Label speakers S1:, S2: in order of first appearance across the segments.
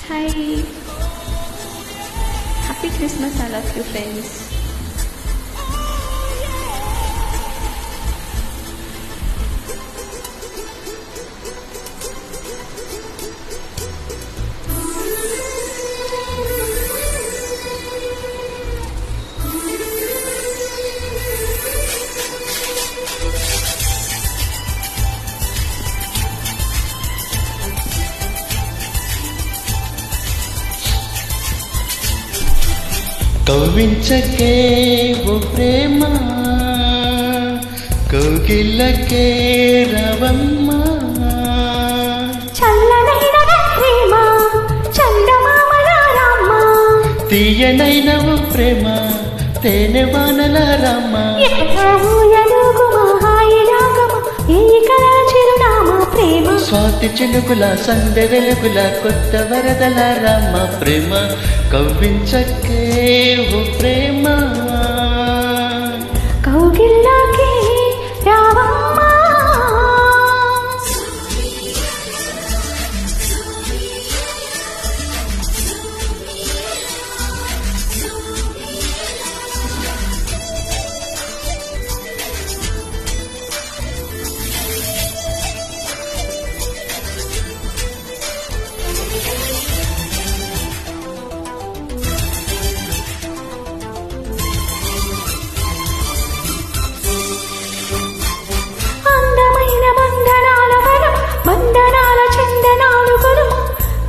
S1: Hi. Happy Christmas, all of you friends.
S2: కవ్వించకే ఓ ప్రేమ కౌగిల్లకే రవమ్మ
S3: చల్లనైన ప్రేమ చందమామల రామ
S2: తీయనైన ఓ ప్రేమ తేనె వానల రమ్మ స్వాతి చినుకుల సందె వెలుగుల కొత్త వరదల రమ్మ ప్రేమ కవ్వించకే ఓ ప్రేమ
S3: కౌగిల్లాకే రావమ్మ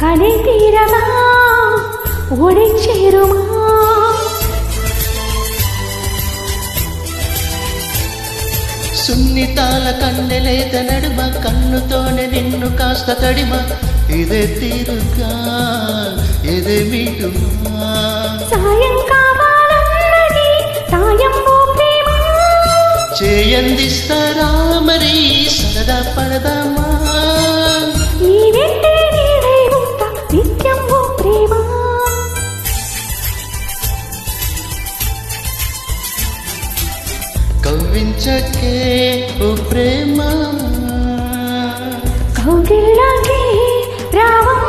S3: కనే తీరమా ఒడి చేరుమా
S2: సున్నితాల కన్నెలేత నడుమ కన్నుతోనే నిన్ను కాస్త తడిమ ఇదే తీరుగా ఇదే మీటుమా
S3: సాయం కావాలన్నది సాయం ఓ ప్రేమ
S2: చేయందిస్తారా మరి సరదా పడదామా
S3: నీ వెంటే నీడై ఉంటా నిత్యం ఓ ప్రేమ
S2: కవ్వించకే ఓ ప్రేమ
S3: కౌగిల్లాకే రావమ్మ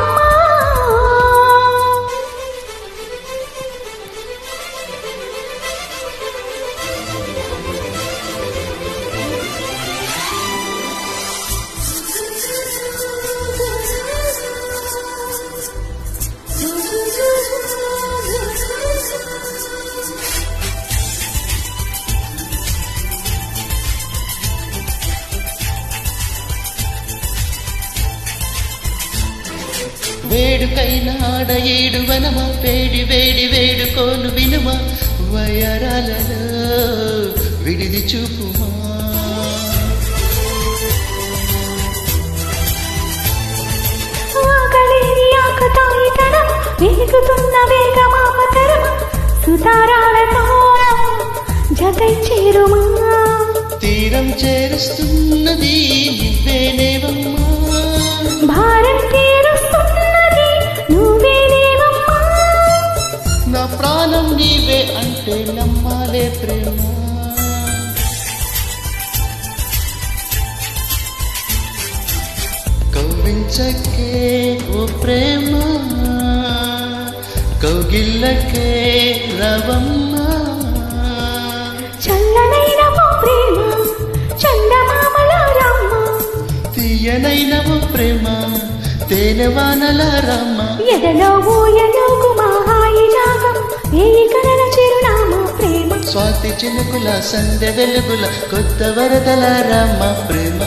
S2: వేడుకైన ఆడ ఏడు వనమా వేడి వేడి వేడుకోను వినుమా వయరాలలో విడిది చూపుమా
S3: ఆకలేని ఆకతాయితనం వెలుగుతున్న వేగమాపతరం సుతారాలతో జతై చేరుమా
S2: తీరం చేరుస్తున్నది నువ్వేనేవమ్మా
S3: భారం తీరుస్తున్నది నువ్వేనేవమ్మా
S2: నా ప్రాణం నీవే అంటే నమ్మాలే ప్రేమ కవ్వించకే ఓ ప్రేమ కౌగిల్లకే రవమ్మ
S3: చల్లనైన ఓ ప్రేమ చందమామల రామ
S2: తీయనైన ఓ ప్రేమ తేనె వానల రమ్మ
S3: ఎదలో ఊయలోగు మహాయి రాగం ఏయి కలల చిరునామా ప్రేమ
S2: స్వాతి చినుకుల సందె వెలుగుల కొత్త వరదల రమ్మ ప్రేమ